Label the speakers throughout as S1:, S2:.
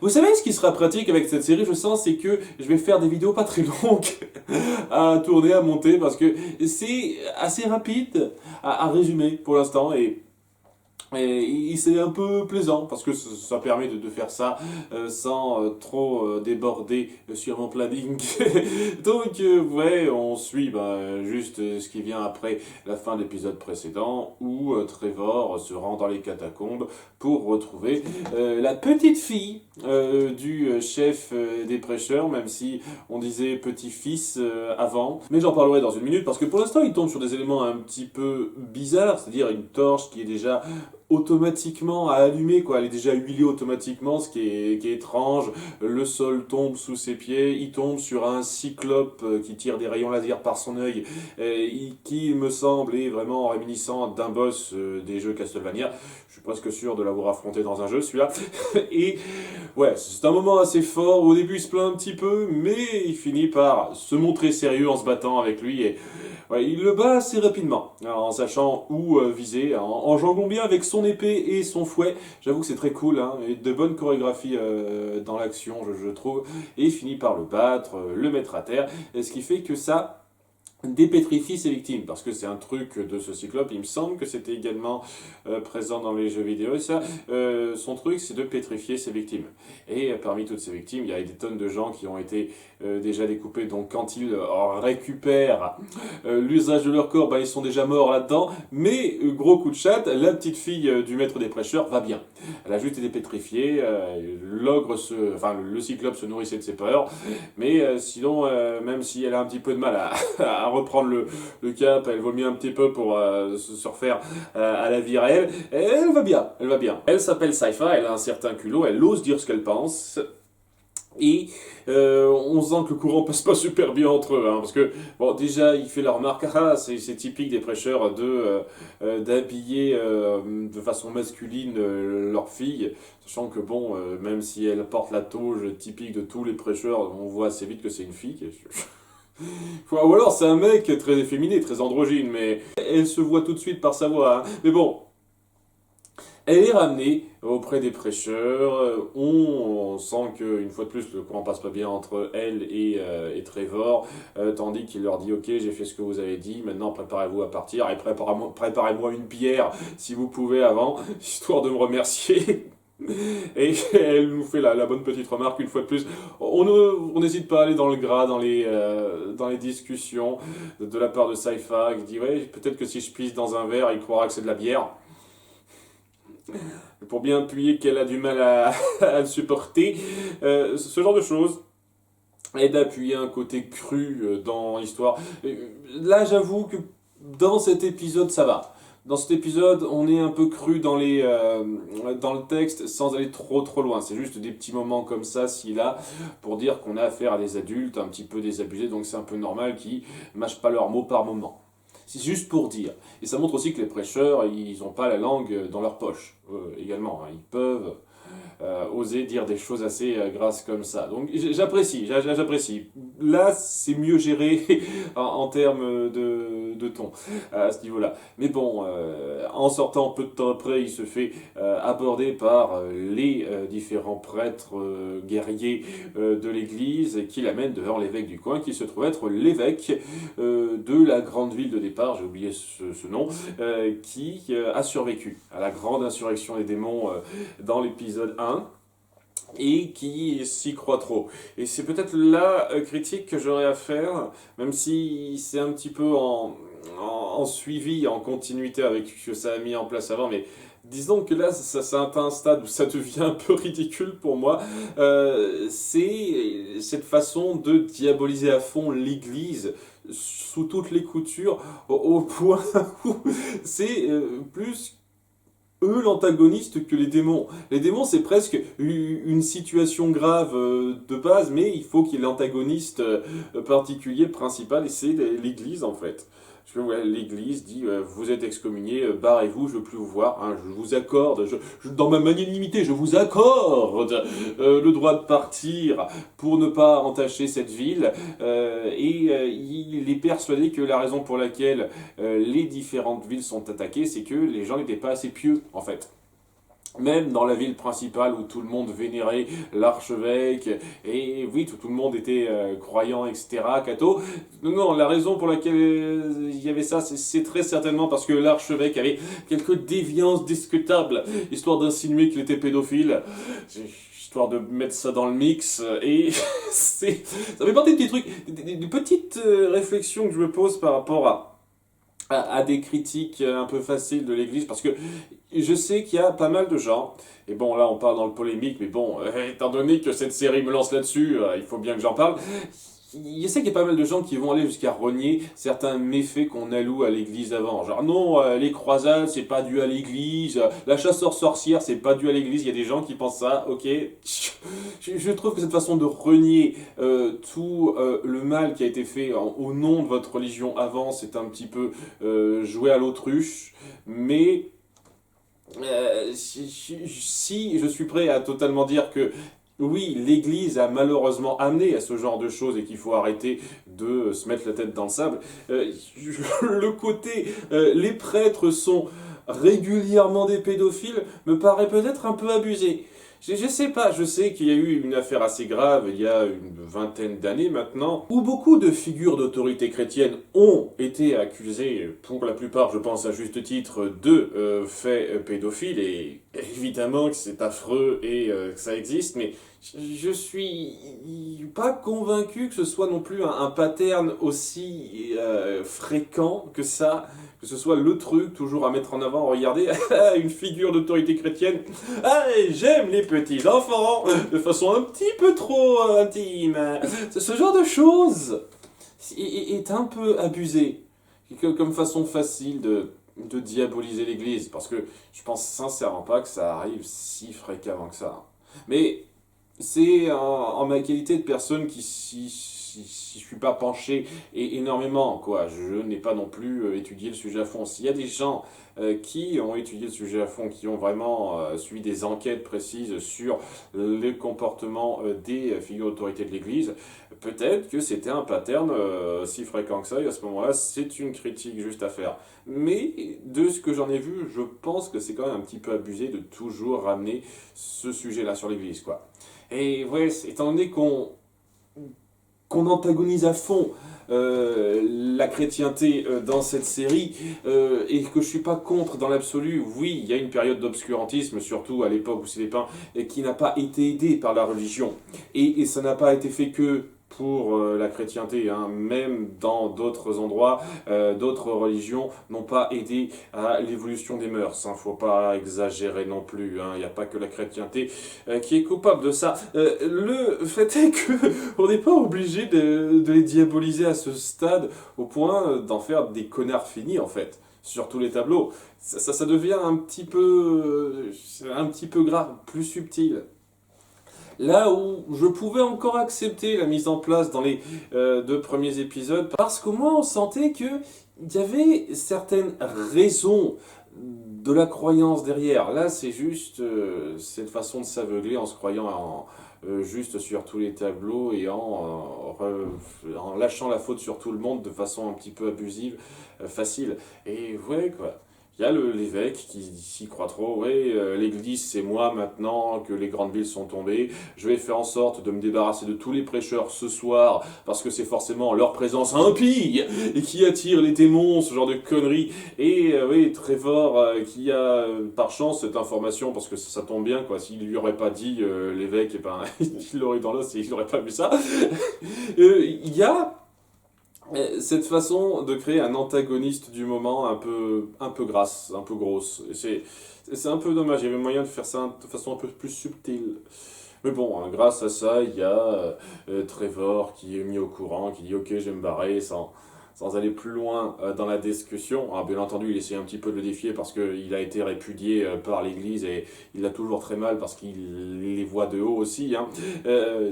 S1: Vous savez ce qui sera pratique avec cette série, je sens, c'est que je vais faire des vidéos pas très longues à tourner, à monter, parce que c'est assez rapide à résumer pour l'instant, et c'est un peu plaisant parce que ça permet de faire ça sans trop déborder sur mon planning. Donc ouais, on suit juste ce qui vient après la fin de l'épisode précédent où Trevor se rend dans les catacombes pour retrouver la petite fille du chef des prêcheurs, même si on disait petit-fils avant. Mais j'en parlerai dans une minute parce que pour l'instant il tombe sur des éléments un petit peu bizarres, c'est-à-dire une torche qui est déjà automatiquement à allumer, quoi. Elle est déjà huilée automatiquement, ce qui est étrange. Le sol tombe sous ses pieds, il tombe sur un cyclope qui tire des rayons laser par son œil, qui me semble est vraiment réminiscent d'un boss des jeux Castlevania. Je suis presque sûr de l'avoir affronté dans un jeu, celui-là. Et ouais, c'est un moment assez fort. Au début, il se plaint un petit peu, mais il finit par se montrer sérieux en se battant avec lui, et ouais, il le bat assez rapidement, en sachant où viser, en jonglant bien avec son épée et son fouet. J'avoue que c'est très cool, hein, et de bonnes chorégraphies dans l'action, je trouve. Et il finit par le battre, le mettre à terre, et ce qui fait que ça dépétrifie ses victimes, parce que c'est un truc de ce cyclope, il me semble que c'était également présent dans les jeux vidéo, et ça, son truc c'est de pétrifier ses victimes. Et parmi toutes ces victimes, il y a des tonnes de gens qui ont été déjà découpés, donc quand ils récupèrent l'usage de leur corps, ils sont déjà morts là-dedans, mais gros coup de chatte, la petite fille du maître des prêcheurs va bien. Elle a juste été pétrifiée, le cyclope se nourrissait de ses peurs, mais sinon, même si elle a un petit peu de mal à reprendre le cap, elle vomit un petit peu pour se refaire à la vie réelle, elle va bien, elle va bien. Elle s'appelle Saifa, elle a un certain culot, elle ose dire ce qu'elle pense, et on sent que le courant passe pas super bien entre eux, hein, parce que bon, déjà il fait la remarque, c'est typique des prêcheurs d'habiller de façon masculine leur fille, sachant que bon, même si elle porte la toge typique de tous les prêcheurs, on voit assez vite que c'est une fille. Ou alors c'est un mec très efféminé, très androgyne, mais elle se voit tout de suite par sa voix, hein. Mais bon, elle est ramenée auprès des prêcheurs. On sent qu'une fois de plus, le courant passe pas bien entre elle et Trevor, tandis qu'il leur dit « Ok, j'ai fait ce que vous avez dit, maintenant préparez-vous à partir, et préparez-moi une bière, si vous pouvez, avant, histoire de me remercier. » Et elle nous fait la bonne petite remarque, une fois de plus. On n'hésite pas à aller dans le gras, dans les discussions de la part de Saifa, qui dit « Ouais, peut-être que si je pisse dans un verre, il croira que c'est de la bière. » Pour bien appuyer qu'elle a du mal à le supporter. Ce genre de choses aide à appuyer un côté cru dans l'histoire. Là, j'avoue que dans cet épisode, ça va. Dans cet épisode, on est un peu cru dans le texte sans aller trop loin. C'est juste des petits moments comme ça, ci, là, pour dire qu'on a affaire à des adultes un petit peu désabusés, donc c'est un peu normal qu'ils mâchent pas leurs mots par moment. C'est juste pour dire. Et ça montre aussi que les prêcheurs, ils n'ont pas la langue dans leur poche, également, hein. Ils peuvent oser dire des choses assez grasses comme ça. Donc j'apprécie. Là, c'est mieux géré en termes de ton à ce niveau-là. Mais bon, en sortant peu de temps après, il se fait aborder par les différents prêtres guerriers de l'église qui l'amènent devant l'évêque du coin, qui se trouve être l'évêque de la grande ville de départ, j'ai oublié ce nom, qui a survécu à la grande insurrection des démons dans l'épisode 1, et qui s'y croit trop. Et c'est peut-être la critique que j'aurais à faire, même si c'est un petit peu en suivi, en continuité avec ce que ça a mis en place avant, mais disons que là, ça atteint un stade où ça devient un peu ridicule pour moi. C'est cette façon de diaboliser à fond l'Église sous toutes les coutures, au point où c'est plus eux l'antagoniste que les démons. Les démons, c'est presque une situation grave de base, mais il faut qu'il y ait l'antagoniste particulier, principal, et c'est l'Église en fait. Parce que ouais, l'Église dit vous êtes excommuniés, barrez-vous, je veux plus vous voir, hein, je vous accorde, dans ma magnanimité, je vous accorde le droit de partir pour ne pas entacher cette ville. Il est persuadé que la raison pour laquelle les différentes villes sont attaquées, c'est que les gens n'étaient pas assez pieux en fait. Même dans la ville principale où tout le monde vénérait l'archevêque, et oui, tout le monde était croyant, etc., catho. Non, la raison pour laquelle il y avait ça, c'est très certainement parce que l'archevêque avait quelques déviances discutables, histoire d'insinuer qu'il était pédophile, histoire de mettre ça dans le mix, et ça fait partie des petits trucs, des petites réflexions que je me pose par rapport à des critiques un peu faciles de l'Église, parce que je sais qu'il y a pas mal de gens, et bon là on part dans le polémique, mais bon, étant donné que cette série me lance là-dessus, il faut bien que j'en parle. Je sais qu'il y a pas mal de gens qui vont aller jusqu'à renier certains méfaits qu'on alloue à l'église avant. Genre non, les croisades c'est pas dû à l'église, la chasse aux sorcières c'est pas dû à l'église, il y a des gens qui pensent ça, ok. Je trouve que cette façon de renier tout le mal qui a été fait au nom de votre religion avant, c'est un petit peu jouer à l'autruche, mais si je suis prêt à totalement dire que oui, l'Église a malheureusement amené à ce genre de choses et qu'il faut arrêter de se mettre la tête dans le sable. Le côté les prêtres sont régulièrement des pédophiles me paraît peut-être un peu abusé. Je sais pas, je sais qu'il y a eu une affaire assez grave il y a une vingtaine d'années maintenant, où beaucoup de figures d'autorité chrétienne ont été accusées, pour la plupart je pense à juste titre, de faits pédophiles, et évidemment que c'est affreux et que ça existe, mais je suis pas convaincu que ce soit non plus un pattern aussi fréquent que ça, que ce soit le truc toujours à mettre en avant. Regardez, une figure d'autorité chrétienne. Ah, j'aime les petits enfants de façon un petit peu trop intime. Ce genre de choses est un peu abusé comme façon facile de diaboliser l'Église, parce que je pense sincèrement pas que ça arrive si fréquemment que ça. Mais c'est en ma qualité de personne qui si je suis pas penché énormément, quoi. Je n'ai pas non plus étudié le sujet à fond. S'il y a des gens qui ont étudié le sujet à fond, qui ont vraiment suivi des enquêtes précises sur le comportement des figures d'autorité de l'Église, peut-être que c'était un pattern si fréquent que ça, et à ce moment-là, c'est une critique juste à faire. Mais de ce que j'en ai vu, je pense que c'est quand même un petit peu abusé de toujours ramener ce sujet-là sur l'Église, quoi. Et ouais, étant donné qu'on antagonise à fond la chrétienté dans cette série, et que je suis pas contre dans l'absolu. Oui, il y a une période d'obscurantisme, surtout à l'époque où c'est les pins, et qui n'a pas été aidée par la religion. Et ça n'a pas été fait que pour la chrétienté, hein. Même dans d'autres endroits, d'autres religions n'ont pas aidé à l'évolution des mœurs. Hein. Faut pas exagérer non plus. Hein. Il n'y a pas que la chrétienté qui est coupable de ça. Le fait est que on n'est pas obligé de les diaboliser à ce stade au point d'en faire des connards finis en fait sur tous les tableaux. Ça devient un petit peu grave, plus subtil. Là où je pouvais encore accepter la mise en place dans les deux premiers épisodes, parce qu'au moins on sentait qu'il y avait certaines raisons de la croyance derrière. Là, c'est juste cette façon de s'aveugler en se croyant juste sur tous les tableaux et en lâchant la faute sur tout le monde de façon un petit peu abusive, facile. Et ouais, quoi. Il y a l'évêque qui s'y croit trop. Ouais, l'église, c'est moi maintenant que les grandes villes sont tombées. Je vais faire en sorte de me débarrasser de tous les prêcheurs ce soir parce que c'est forcément leur présence impie et qui attire les démons, ce genre de conneries. Et oui, Trevor qui a par chance cette information parce que ça tombe bien, quoi. S'il lui aurait pas dit l'évêque, et ben il l'aurait eu dans l'os et il n'aurait pas vu ça. Il y a cette façon de créer un antagoniste du moment un peu grasse, un peu grosse. C'est un peu dommage, il y avait moyen de faire ça de façon un peu plus subtile. Mais bon, hein, grâce à ça, il y a Trevor qui est mis au courant, qui dit ok, je vais me barrer sans aller plus loin dans la discussion. Alors, bien entendu, il essaie un petit peu de le défier parce qu'il a été répudié par l'Église et il a toujours très mal parce qu'il les voit de haut aussi. Hein.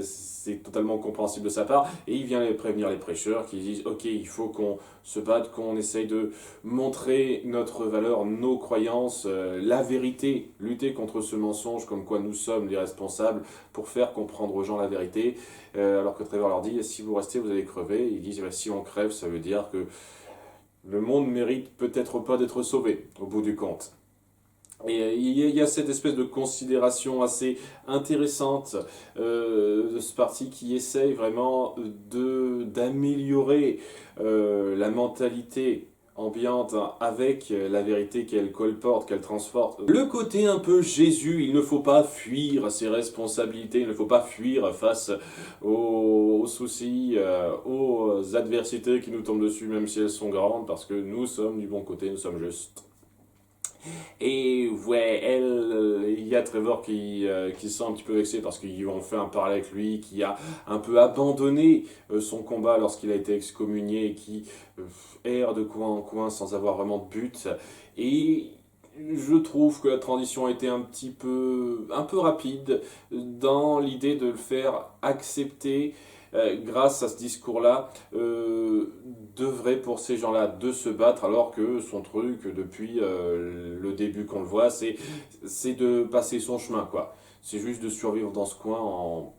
S1: C'est totalement compréhensible de sa part. Et il vient prévenir les prêcheurs qui disent ok, il faut qu'on se batte, qu'on essaye de montrer notre valeur, nos croyances, la vérité, lutter contre ce mensonge comme quoi nous sommes les responsables pour faire comprendre aux gens la vérité. Alors que Trevor leur dit si vous restez, vous allez crever. Ils disent si on crève, ça veut dire que le monde mérite peut-être pas d'être sauvé au bout du compte. Et il y a cette espèce de considération assez intéressante de ce parti qui essaye vraiment d'améliorer la mentalité ambiante avec la vérité qu'elle colporte, qu'elle transporte. Le côté un peu Jésus, il ne faut pas fuir ses responsabilités, il ne faut pas fuir face aux soucis, aux adversités qui nous tombent dessus, même si elles sont grandes, parce que nous sommes du bon côté, nous sommes justes. Et ouais, il y a Trevor qui se sent un petit peu vexé parce qu'ils ont fait un parallèle avec lui, qui a un peu abandonné son combat lorsqu'il a été excommunié et qui erre de coin en coin sans avoir vraiment de but. Et je trouve que la transition a été un peu rapide dans l'idée de le faire accepter grâce à ce discours-là, devrait pour ces gens-là de se battre, alors que son truc, depuis le début qu'on le voit, c'est de passer son chemin, quoi. C'est juste de survivre dans ce coin en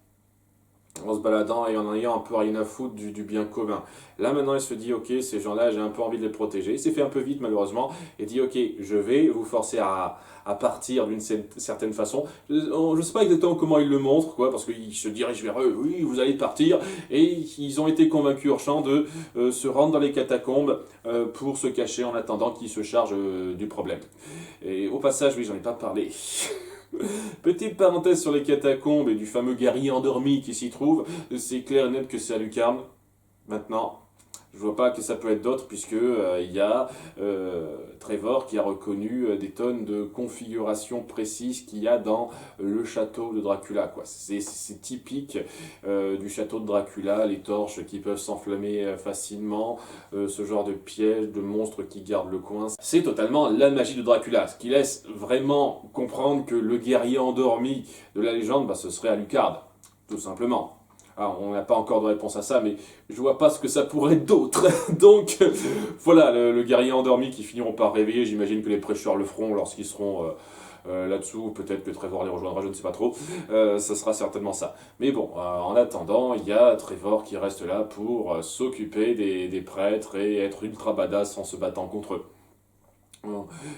S1: se baladant et en ayant un peu rien à foutre du bien commun. Là maintenant il se dit ok, ces gens-là j'ai un peu envie de les protéger, il s'est fait un peu vite malheureusement, et dit ok, je vais vous forcer à partir d'une certaine façon. Je sais pas exactement comment il le montre, quoi, parce qu'il se dirige vers eux, oui vous allez partir, et ils ont été convaincus hors champ de se rendre dans les catacombes pour se cacher en attendant qu'ils se chargent du problème. Et au passage, oui j'en ai pas parlé. Petite parenthèse sur les catacombes et du fameux guerrier endormi qui s'y trouve, c'est clair et net que c'est Alucard. Maintenant, je vois pas que ça peut être d'autre puisque il y a Trevor qui a reconnu des tonnes de configurations précises qu'il y a dans le château de Dracula, quoi. C'est typique du château de Dracula, les torches qui peuvent s'enflammer facilement, ce genre de pièges, de monstres qui gardent le coin. C'est totalement la magie de Dracula, ce qui laisse vraiment comprendre que le guerrier endormi de la légende, bah, ce serait Alucard, tout simplement. Alors, on n'a pas encore de réponse à ça, mais je vois pas ce que ça pourrait être d'autre. Donc, voilà, le guerrier endormi qui finiront par réveiller. J'imagine que les prêcheurs le feront lorsqu'ils seront là-dessous. Peut-être que Trevor les rejoindra, je ne sais pas trop. Ça sera certainement ça. Mais bon, en attendant, il y a Trevor qui reste là pour s'occuper des prêtres et être ultra badass en se battant contre eux.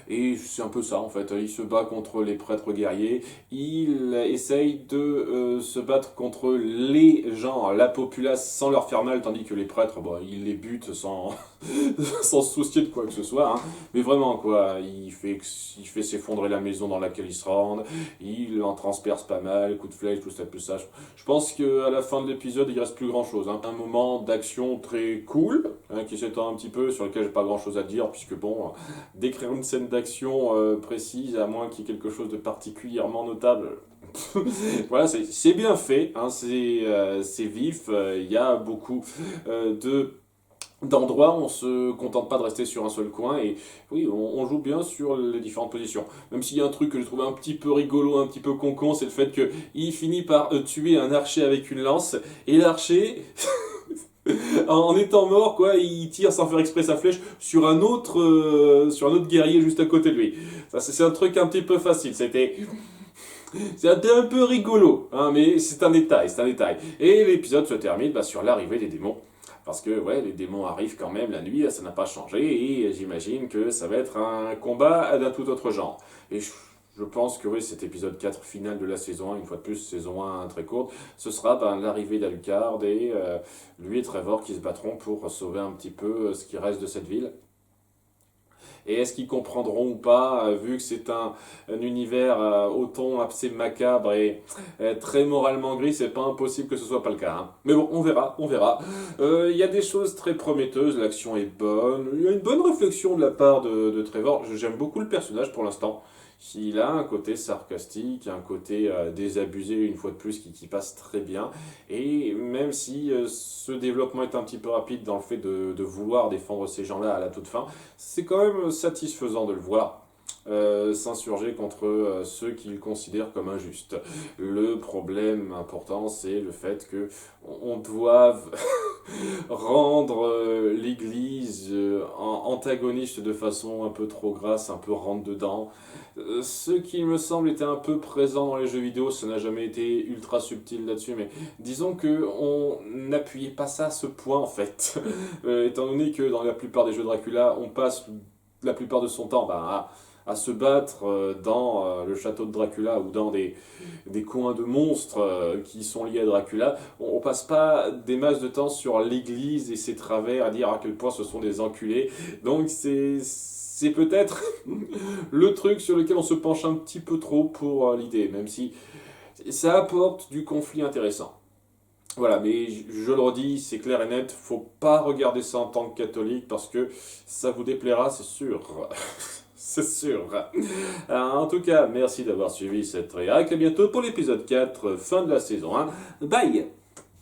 S1: Et c'est un peu ça en fait, il se bat contre les prêtres guerriers, il essaye de se battre contre les gens, la populace sans leur faire mal, tandis que les prêtres, bon, il les bute sans, sans se soucier de quoi que ce soit, hein. Mais vraiment quoi, il fait s'effondrer la maison dans laquelle il se rend, il en transperce pas mal, coup de flèche, tout ça, plus ça. Je pense qu'à la fin de l'épisode, il reste plus grand chose, hein. Un moment d'action très cool, hein, qui s'étend un petit peu, sur lequel j'ai pas grand chose à dire, puisque bon, décrire une scène d'action précise, à moins qu'il y ait quelque chose de particulièrement notable. Voilà, c'est bien fait, hein, c'est vif, il y a beaucoup d'endroits où on se contente pas de rester sur un seul coin, et oui, on joue bien sur les différentes positions. Même s'il y a un truc que je trouve un petit peu rigolo, un petit peu concon, c'est le fait qu'il finit par tuer un archer avec une lance, et l'archer... en étant mort, quoi, il tire sans faire exprès sa flèche sur un autre guerrier juste à côté de lui. Ça, c'est un truc un petit peu facile. C'était un peu rigolo, hein, mais c'est un détail, c'est un détail. Et l'épisode se termine sur l'arrivée des démons. Parce que, ouais, les démons arrivent quand même la nuit, ça n'a pas changé, et j'imagine que ça va être un combat d'un tout autre genre. Et je pense que oui, cet épisode 4 final de la saison 1, une fois de plus, saison 1 très courte, ce sera l'arrivée d'Alucard et lui et Trevor qui se battront pour sauver un petit peu ce qui reste de cette ville. Et est-ce qu'ils comprendront ou pas, vu que c'est un univers au ton assez macabre et très moralement gris, c'est pas impossible que ce soit pas le cas, hein. Mais bon, on verra, on verra. Il y a des choses très prometteuses, l'action est bonne, il y a une bonne réflexion de la part de Trevor. J'aime beaucoup le personnage pour l'instant. Il a un côté sarcastique, un côté désabusé, une fois de plus, qui passe très bien. Et même si ce développement est un petit peu rapide dans le fait de vouloir défendre ces gens-là à la toute fin, c'est quand même satisfaisant de le voir s'insurger contre ceux qu'il considère comme injustes. Le problème important, c'est le fait que on doive rendre l'Église antagoniste de façon un peu trop grasse, un peu rentre-dedans. Ce qui me semble était un peu présent dans les jeux vidéo, ça n'a jamais été ultra subtil là-dessus, mais disons que on n'appuyait pas ça à ce point en fait. Étant donné que dans la plupart des jeux Dracula, on passe la plupart de son temps à se battre dans le château de Dracula ou dans des coins de monstres qui sont liés à Dracula. On passe pas des masses de temps sur l'église et ses travers à dire à quel point ce sont des enculés. Donc c'est peut-être le truc sur lequel on se penche un petit peu trop pour l'idée, même si ça apporte du conflit intéressant. Voilà, mais je le redis, c'est clair et net, faut pas regarder ça en tant que catholique parce que ça vous déplaira, c'est sûr. C'est sûr. En tout cas, merci d'avoir suivi cette réac. À bientôt pour l'épisode 4, fin de la saison 1. Bye!